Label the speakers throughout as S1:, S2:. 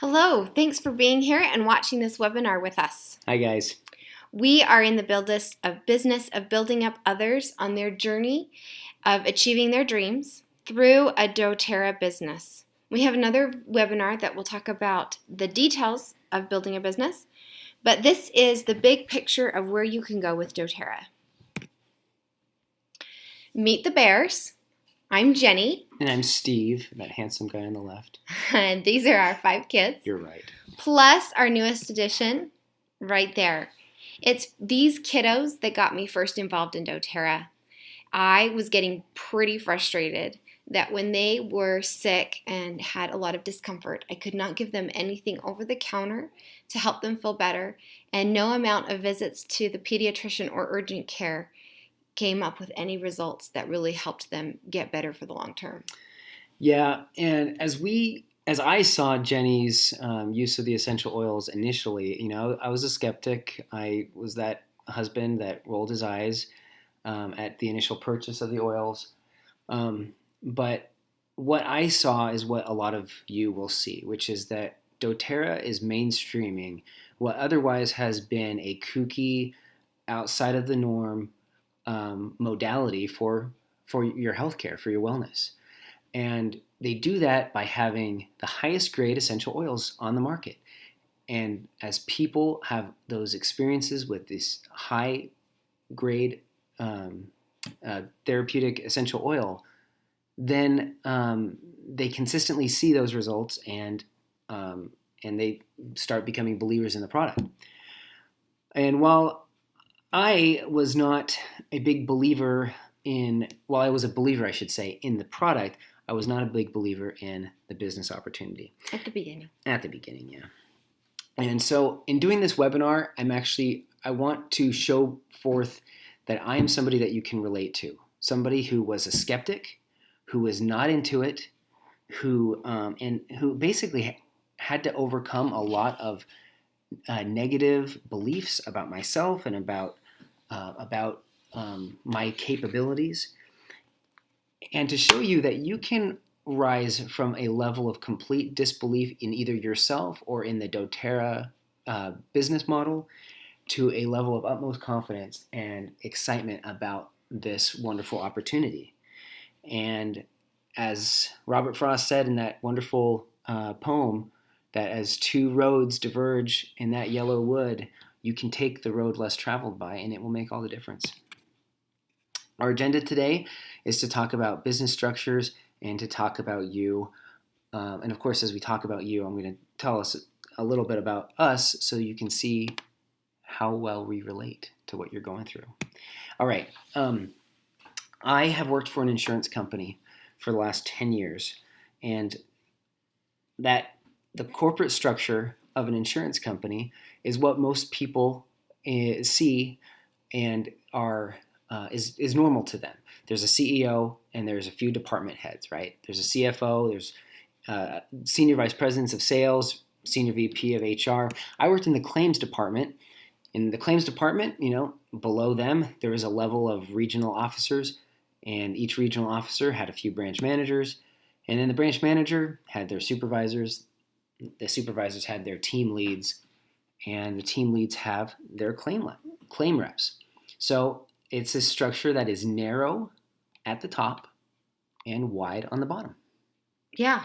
S1: Hello, thanks for being here and watching this webinar with us.
S2: Hi guys.
S1: We are in the business of building up others on their journey of achieving their dreams through a doTERRA business. We have another webinar that will talk about the details of building a business, but this is the big picture of where you can go with doTERRA. Meet the bears. I'm Jenny.
S2: And I'm Steve, that handsome guy on the left.
S1: And these are our 5 kids.
S2: You're right.
S1: Plus our newest addition right there. It's these kiddos that got me first involved in doTERRA. I was getting pretty frustrated that when they were sick and had a lot of discomfort, I could not give them anything over the counter to help them feel better, and no amount of visits to the pediatrician or urgent care came up with any results that really helped them get better for the long term.
S2: Yeah, and as I saw Jenny's use of the essential oils initially, I was a skeptic. I was that husband that rolled his eyes at the initial purchase of the oils. But what I saw is what a lot of you will see, which is that doTERRA is mainstreaming what otherwise has been a kooky, outside of the norm modality for your healthcare, for your wellness. And they do that by having the highest grade essential oils on the market. And as people have those experiences with this high grade therapeutic essential oil, then they consistently see those results and they start becoming believers in the product. And while I was not a big believer I was a believer, I should say, in the product, I was not a big believer in the business opportunity.
S1: At the beginning.
S2: At the beginning, yeah. And so in doing this webinar, I want to show forth that I am somebody that you can relate to. Somebody who was a skeptic, who was not into it, who basically had to overcome a lot of negative beliefs about myself and about my capabilities, and to show you that you can rise from a level of complete disbelief in either yourself or in the doTERRA business model to a level of utmost confidence and excitement about this wonderful opportunity. And as Robert Frost said in that wonderful poem, that as two roads diverge in that yellow wood, you can take the road less traveled by, and it will make all the difference. Our agenda today is to talk about business structures and to talk about you. And of course, as we talk about you, I'm going to tell us a little bit about us so you can see how well we relate to what you're going through. All right. I have worked for an insurance company for the last 10 years, and that the corporate structure of an insurance company is what most people see and is normal to them. There's a CEO and there's a few department heads, right? There's a CFO, there's senior vice presidents of sales, senior VP of HR. I worked in the claims department. In the claims department, below them, there was a level of regional officers, and each regional officer had a few branch managers, and then the branch manager had their supervisors. The supervisors had their team leads, and the team leads have their claim reps. So it's a structure that is narrow at the top and wide on the bottom.
S1: Yeah.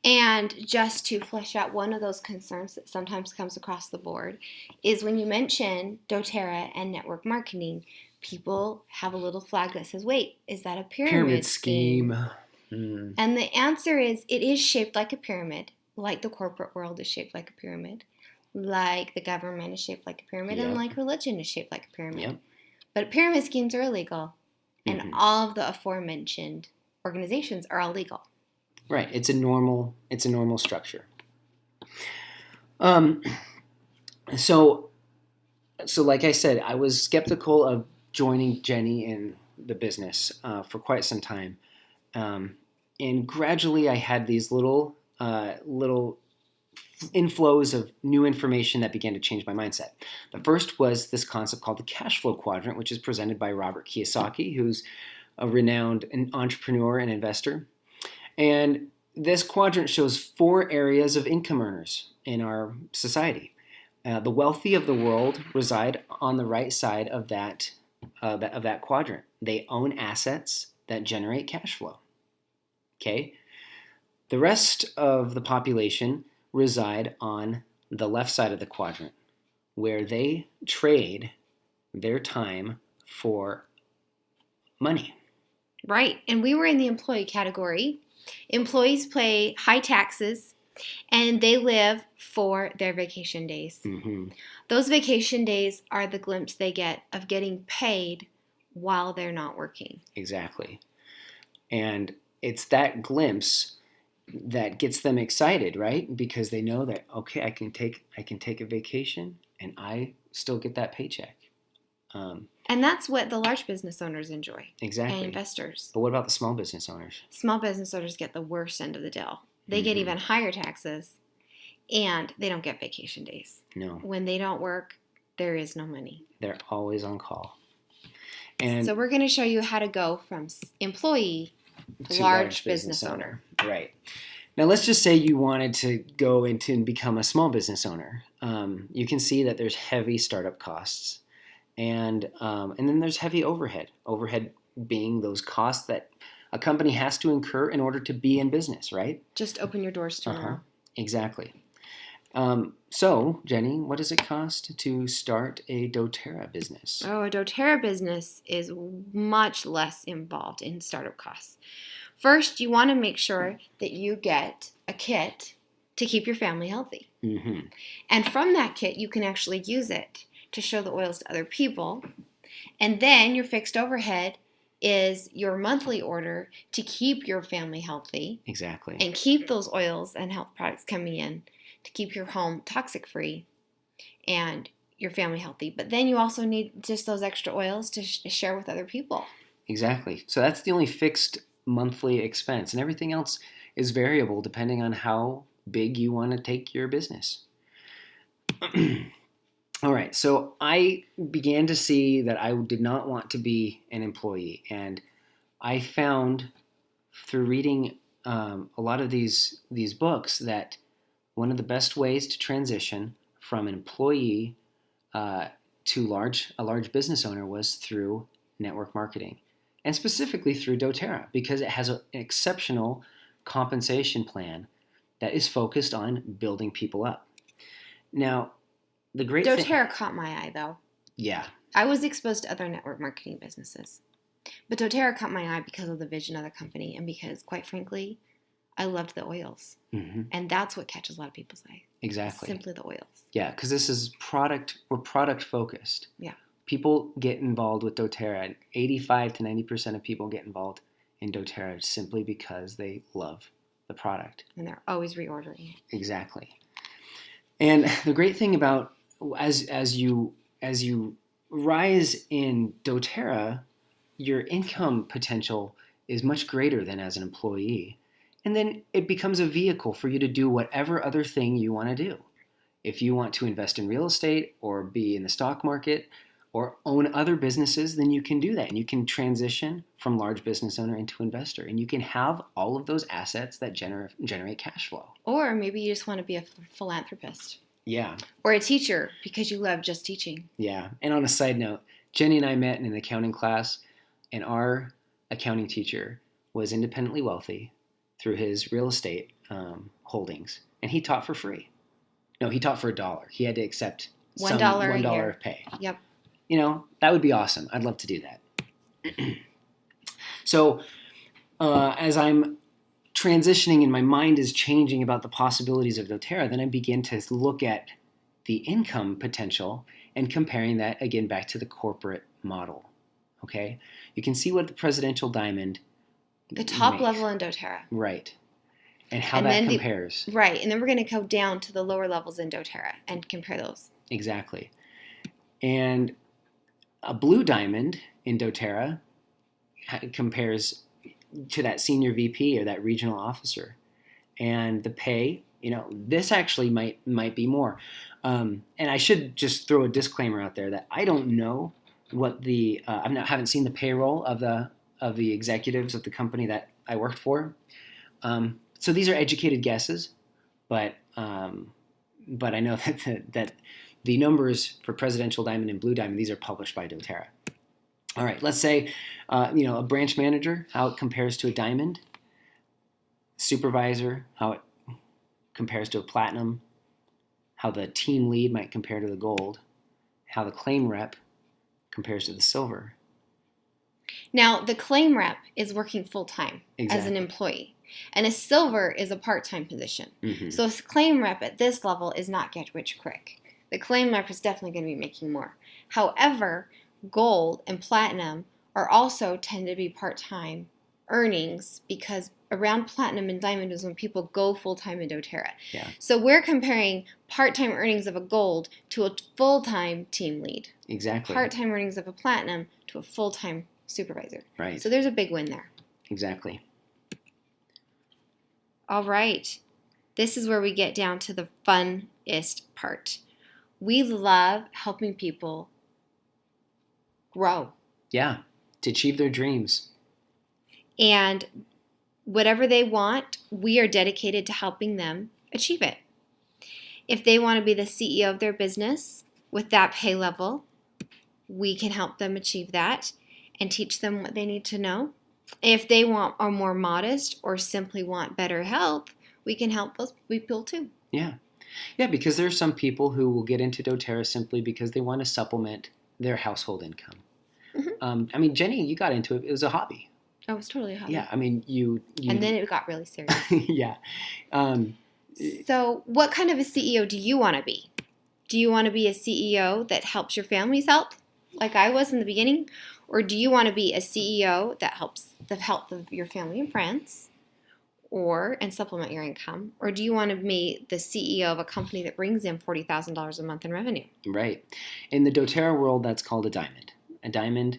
S1: And just to flesh out one of those concerns that sometimes comes across the board is when you mention doTERRA and network marketing, people have a little flag that says, wait, is that a pyramid scheme? And the answer is, it is shaped like a pyramid. Like the corporate world is shaped like a pyramid, like the government is shaped like a pyramid, and like religion is shaped like a pyramid.
S2: Yep.
S1: But pyramid schemes are illegal, and all of the aforementioned organizations are all legal.
S2: Right. It's a normal structure. So like I said, I was skeptical of joining Jenny in the business for quite some time, and gradually I had these little inflows of new information that began to change my mindset. The first was this concept called the Cashflow Quadrant, which is presented by Robert Kiyosaki, who's a renowned entrepreneur and investor. And this quadrant shows 4 areas of income earners in our society. The wealthy of the world reside on the right side of that quadrant. They own assets that generate cash flow. Okay? The rest of the population reside on the left side of the quadrant, where they trade their time for money.
S1: Right. And we were in the employee category. Employees pay high taxes and they live for their vacation days.
S2: Mm-hmm.
S1: Those vacation days are the glimpse they get of getting paid while they're not working.
S2: Exactly. And it's that glimpse that gets them excited, right? Because they know that, okay, I can take a vacation and I still get that paycheck.
S1: And that's what the large business owners enjoy.
S2: Exactly.
S1: And investors.
S2: But what about the small business owners?
S1: Small business owners get the worst end of the deal. They get even higher taxes and they don't get vacation days.
S2: No.
S1: When they don't work, there is no money.
S2: They're always on call. And
S1: so we're going to show you how to go from employee to large business owner.
S2: Right. Now let's just say you wanted to go into and become a small business owner. You can see that there's heavy startup costs. And then there's heavy overhead. Overhead being those costs that a company has to incur in order to be in business, right?
S1: Just open your doors tomorrow.
S2: Exactly. So, Jenny, what does it cost to start a doTERRA business?
S1: Oh, a doTERRA business is much less involved in startup costs. First, you want to make sure that you get a kit to keep your family healthy.
S2: Mm-hmm.
S1: And from that kit, you can actually use it to show the oils to other people. And then your fixed overhead is your monthly order to keep your family healthy.
S2: Exactly.
S1: And keep those oils and health products coming in to keep your home toxic free and your family healthy. But then you also need just those extra oils to share with other people.
S2: Exactly. So that's the only fixed monthly expense. And everything else is variable depending on how big you want to take your business. All right, so I began to see that I did not want to be an employee, and I found through reading a lot of these books that one of the best ways to transition from an employee to a large business owner was through network marketing, and specifically through doTERRA, because it has an exceptional compensation plan that is focused on building people up. Now, the great
S1: doTERRA caught my eye, though.
S2: Yeah.
S1: I was exposed to other network marketing businesses. But doTERRA caught my eye because of the vision of the company and because, quite frankly, I loved the oils.
S2: Mm-hmm.
S1: And that's what catches a lot of people's eye.
S2: Exactly.
S1: Simply the oils.
S2: Yeah, because this is we're product focused.
S1: Yeah.
S2: People get involved with doTERRA, and 85 to 90% of people get involved in doTERRA simply because they love the product.
S1: And they're always reordering.
S2: Exactly. And the great thing about as you rise in doTERRA, your income potential is much greater than as an employee. And then it becomes a vehicle for you to do whatever other thing you want to do. If you want to invest in real estate or be in the stock market or own other businesses, then you can do that. And you can transition from large business owner into investor. And you can have all of those assets that generate cash flow.
S1: Or maybe you just want to be a philanthropist.
S2: Yeah.
S1: Or a teacher because you love just teaching.
S2: Yeah. And on a side note, Jenny and I met in an accounting class, and our accounting teacher was independently wealthy through his real estate holdings, and he taught for free. No, he taught for $1. He had to accept $1 of pay.
S1: Yep.
S2: You know, that would be awesome. I'd love to do that. So as I'm transitioning and my mind is changing about the possibilities of doTERRA, then I begin to look at the income potential and comparing that again back to the corporate model. Okay? You can see what the presidential diamond
S1: the top level in doTERRA.
S2: Right. And how that compares.
S1: Right. And then we're going to go down to the lower levels in doTERRA and compare those.
S2: Exactly. And a blue diamond in doTERRA compares to that senior VP or that regional officer. And the pay, this actually might be more. And I should just throw a disclaimer out there that I don't know what haven't seen the payroll of the executives of the company that I worked for. So these are educated guesses, but I know that the numbers for Presidential Diamond and Blue Diamond, these are published by doTERRA. All right, let's say a branch manager, how it compares to a diamond, supervisor, how it compares to a platinum, how the team lead might compare to the gold, how the claim rep compares to the silver.
S1: Now, the claim rep is working full-time
S2: Exactly.
S1: as an employee, and a silver is a part-time position.
S2: Mm-hmm.
S1: So a claim rep at this level is not get rich quick. The claim rep is definitely going to be making more. However, gold and platinum are also tend to be part-time earnings, because around platinum and diamond is when people go full-time in doTERRA.
S2: Yeah.
S1: So we're comparing part-time earnings of a gold to a full-time team lead.
S2: Exactly.
S1: Part-time earnings of a platinum to a full-time supervisor.
S2: Right.
S1: So there's a big win there.
S2: Exactly.
S1: All right. This is where we get down to the funnest part. We love helping people grow.
S2: Yeah. To achieve their dreams.
S1: And whatever they want, we are dedicated to helping them achieve it. If they want to be the CEO of their business with that pay level, we can help them achieve that and teach them what they need to know. If they are more modest or simply want better health, we can help those people too.
S2: Yeah. Yeah, because there are some people who will get into doTERRA simply because they want to supplement their household income.
S1: Mm-hmm.
S2: Jenny, you got into it. It was a hobby.
S1: Oh, it was totally a hobby.
S2: Yeah, you
S1: And then it got really serious.
S2: Yeah.
S1: So what kind of a CEO do you want to be? Do you want to be a CEO that helps your family's health, like I was in the beginning? Or do you want to be a CEO that helps the health of your family and friends and supplement your income? Or do you want to be the CEO of a company that brings in $40,000 a month in revenue?
S2: Right. In the doTERRA world, that's called a diamond. A diamond,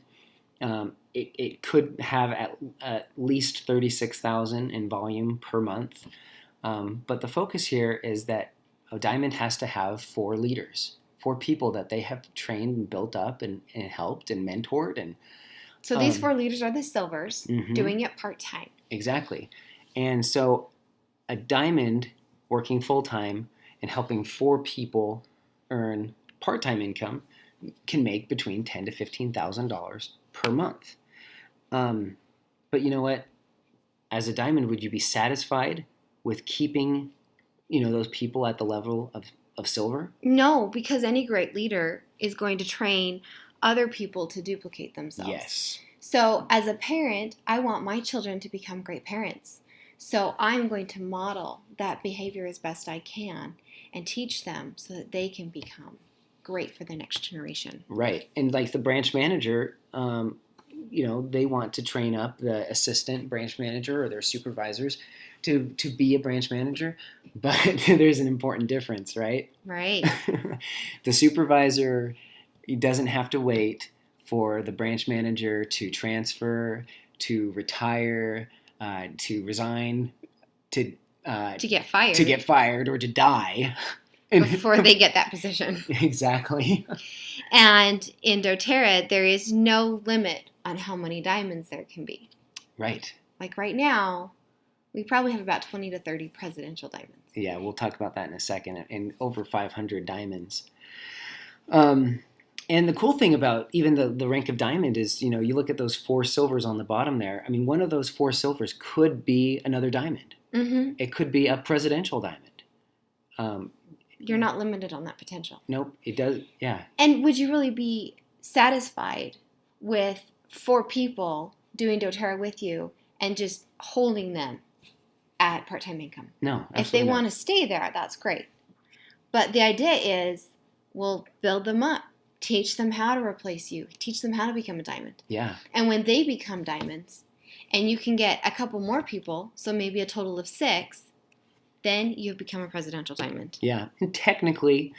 S2: it could have at least 36,000 in volume per month. But the focus here is that a diamond has to have 4 leaders, 4 people that they have trained and built up and helped and mentored.
S1: So these 4 leaders are the silvers,
S2: mm-hmm.
S1: doing it part-time.
S2: Exactly. And so a diamond working full-time and helping 4 people earn part-time income can make between $10,000 to $15,000 per month. But you know what? As a diamond, would you be satisfied with keeping, those people at the level of silver?
S1: No, because any great leader is going to train other people to duplicate themselves.
S2: Yes.
S1: So as a parent, I want my children to become great parents. So I'm going to model that behavior as best I can and teach them so that they can become great for the next generation.
S2: Right. And like the branch manager, they want to train up the assistant branch manager or their supervisors to be a branch manager, but there's an important difference, right?
S1: Right.
S2: The supervisor doesn't have to wait for the branch manager to transfer, to retire, to resign, to
S1: get fired,
S2: or to die
S1: before they get that position.
S2: Exactly.
S1: And in doTERRA, there is no limit on how many diamonds there can be.
S2: Right.
S1: Like right now, we probably have about 20 to 30 presidential diamonds.
S2: Yeah, we'll talk about that in a second, and over 500 diamonds. And the cool thing about even the rank of diamond is, you look at those 4 silvers on the bottom there. I mean, one of those 4 silvers could be another diamond.
S1: Mm-hmm.
S2: It could be a presidential diamond.
S1: You're not limited on that potential.
S2: Nope, it does, yeah.
S1: And would you really be satisfied with 4 people doing doTERRA with you and just holding them at part-time income?
S2: No, absolutely
S1: If they
S2: not.
S1: want to stay there, that's great. But the idea is we'll build them up, teach them how to replace you, teach them how to become a diamond.
S2: Yeah.
S1: And when they become diamonds, and you can get a couple more people, so maybe a total of 6, then you've become a presidential diamond.
S2: Yeah, and technically,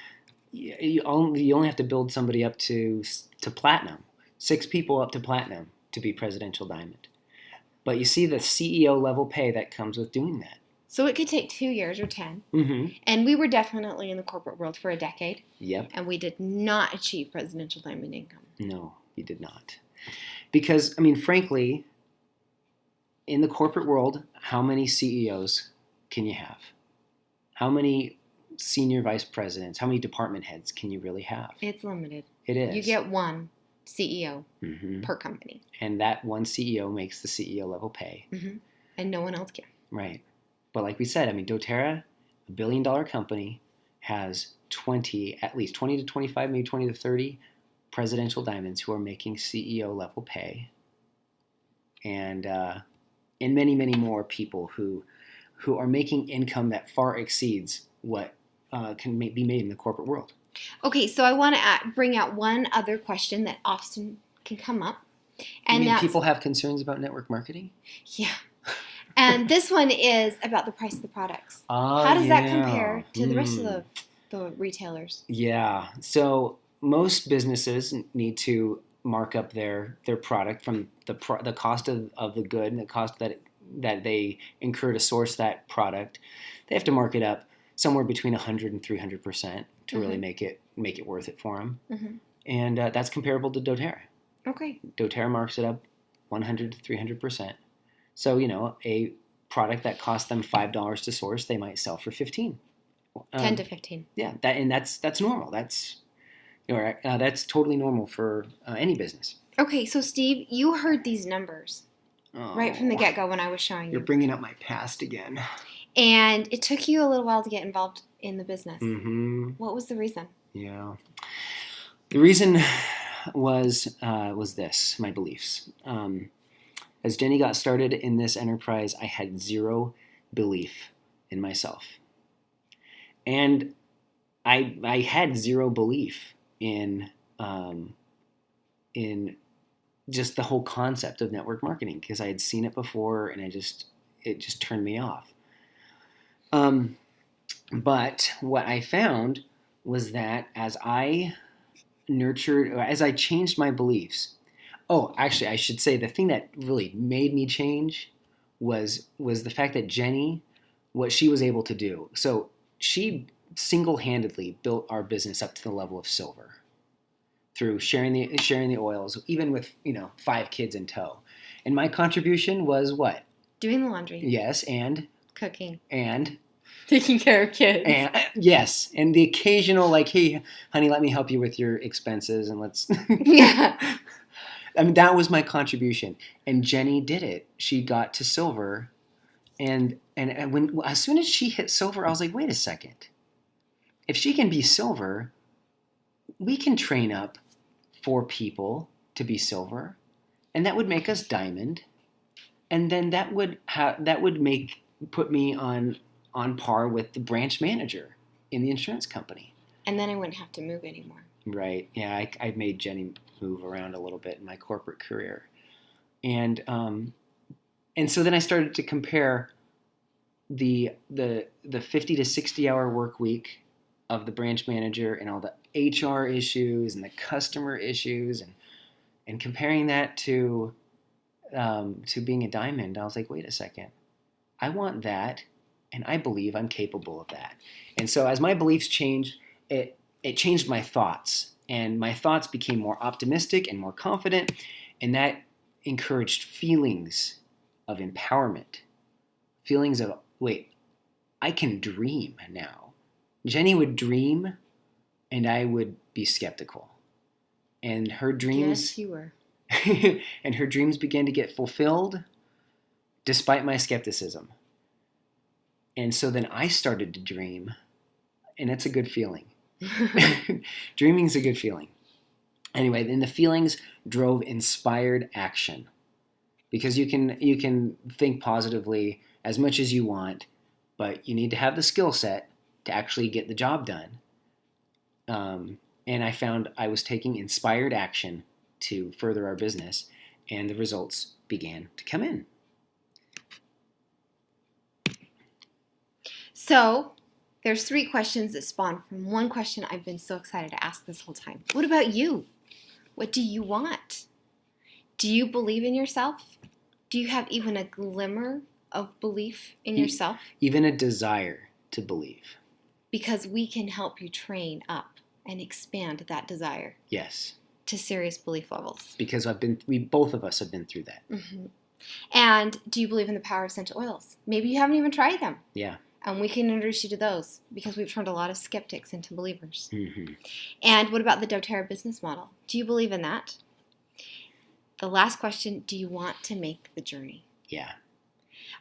S2: you only have to build somebody up to platinum, 6 people up to platinum to be presidential diamond. But you see the CEO level pay that comes with doing that.
S1: So it could take 2 years or 10.
S2: Mm-hmm.
S1: And we were definitely in the corporate world for a decade.
S2: Yep.
S1: And we did not achieve presidential diamond income.
S2: No, you did not. Because, frankly, in the corporate world, how many CEOs can you have? How many senior vice presidents, how many department heads can you really have?
S1: It's limited.
S2: It is.
S1: You get one CEO per company.
S2: And that one CEO makes the CEO level pay.
S1: And no one else can.
S2: Right. But like we said, I mean, doTERRA, a $1 billion company, has at least 20 to 25, maybe 20 to 30 presidential diamonds who are making CEO level pay. And many, many more people who are making income that far exceeds what can be made in the corporate world.
S1: Okay, so I want to bring out one other question that often can come up. And
S2: you mean people have concerns about network marketing?
S1: Yeah. And this one is about the price of the products. How does that compare to the rest of the retailers? Yeah.
S2: So most businesses need to mark up their product from the cost of the good and the cost that they incur to source that product. They have to mark it up somewhere between 100 and 300% to really make it worth it for them. And that's comparable to doTERRA.
S1: Okay.
S2: doTERRA marks it up 100 to 300%. So, a product that costs them $5 to source, they might sell for 15.
S1: 10 to 15.
S2: Yeah, that's normal. That's totally normal for any business.
S1: Okay, so Steve, you heard these numbers right from the get-go when I was showing you.
S2: You're bringing up my past again.
S1: And it took you a little while to get involved in the business. What was the reason?
S2: Yeah, the reason was this: my beliefs. As Jenny got started in this enterprise, I had zero belief in myself. And I had zero belief in just the whole concept of network marketing because I had seen it before and it just turned me off. But what I found was that as I changed my beliefs. Oh, actually, I should say the thing that really made me change was the fact that Jenny, what she was able to do. So she single-handedly built our business up to the level of silver through sharing the oils, even with 5 kids in tow. And my contribution was what?
S1: Doing the laundry.
S2: Yes, and
S1: cooking.
S2: And
S1: taking care of kids.
S2: And yes, and the occasional hey, honey, let me help you with your expenses, and let's.
S1: Yeah.
S2: I mean, that was my contribution, and Jenny did it. She got to silver, and as soon as she hit silver, I was like, wait a second. If she can be silver, we can train up 4 people to be silver, and that would make us diamond, and then that would put me on par with the branch manager in the insurance company.
S1: And then I wouldn't have to move anymore.
S2: Right. Yeah, I made Jenny move around a little bit in my corporate career. And so then I started to compare the 50 to 60 hour work week of the branch manager and all the HR issues and the customer issues and comparing that to being a diamond. I was like, wait a second. I want that, and I believe I'm capable of that. And so as my beliefs changed, it changed my thoughts, and my thoughts became more optimistic and more confident, and that encouraged feelings of empowerment, feelings of, wait, I can dream now. Jenny would dream, and I would be skeptical. And her dreams...
S1: Yes, you were.
S2: And her dreams began to get fulfilled despite my skepticism. And so then I started to dream, and it's a good feeling. Dreaming's a good feeling. Anyway, then the feelings drove inspired action, because you can think positively as much as you want, but you need to have the skill set to actually get the job done. And I found I was taking inspired action to further our business, and the results began to come in.
S1: So there's 3 questions that spawn from one question I've been so excited to ask this whole time. What about you? What do you want? Do you believe in yourself? Do you have even a glimmer of belief in yourself?
S2: Even a desire to believe.
S1: Because we can help you train up and expand that desire.
S2: Yes.
S1: To serious belief levels.
S2: Because both of us have been through that.
S1: Mm-hmm. And do you believe in the power of essential oils? Maybe you haven't even tried them.
S2: Yeah.
S1: And we can introduce you to those because we've turned a lot of skeptics into believers.
S2: Mm-hmm.
S1: And what about the doTERRA business model? Do you believe in that? The last question, do you want to make the journey?
S2: Yeah.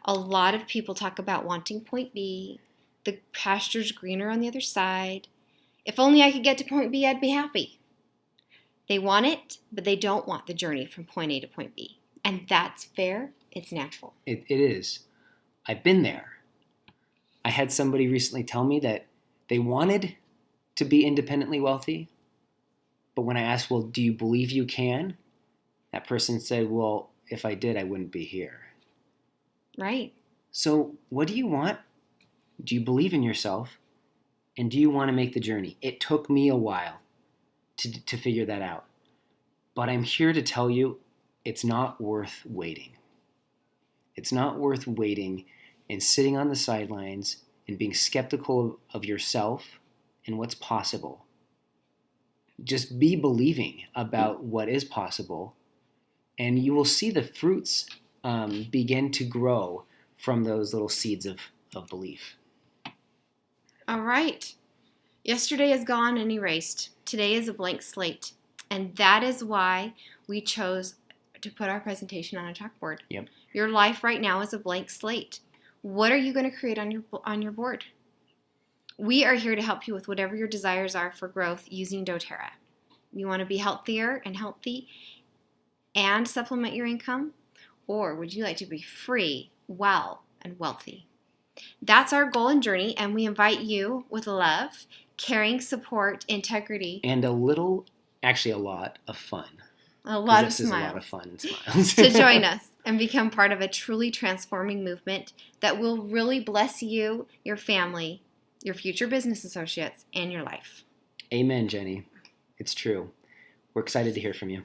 S1: A lot of people talk about wanting point B, the pasture's greener on the other side. If only I could get to point B, I'd be happy. They want it, but they don't want the journey from point A to point B. And that's fair. It's natural.
S2: It is. I've been there. I had somebody recently tell me that they wanted to be independently wealthy, but when I asked, well, do you believe you can? That person said, well, if I did, I wouldn't be here.
S1: Right.
S2: So what do you want? Do you believe in yourself? And do you want to make the journey? It took me a while to figure that out. But I'm here to tell you it's not worth waiting. It's not worth waiting and sitting on the sidelines and being skeptical of yourself and what's possible. Just be believing about what is possible, and you will see the fruits begin to grow from those little seeds of belief.
S1: All right. Yesterday is gone and erased. Today is a blank slate. And that is why we chose to put our presentation on a chalkboard.
S2: Yep.
S1: Your life right now is a blank slate. What are you going to create on your board? We are here to help you with whatever your desires are for growth using doTERRA. You want to be healthier and healthy and supplement your income? Or would you like to be free, well, and wealthy? That's our goal and journey, and we invite you with love, caring, support, integrity.
S2: And a lot of fun.
S1: A lot of
S2: This is
S1: smiles.
S2: a lot of fun and smiles.
S1: To join us and become part of a truly transforming movement that will really bless you, your family, your future business associates, and your life.
S2: Amen, Jenny. It's true. We're excited to hear from you.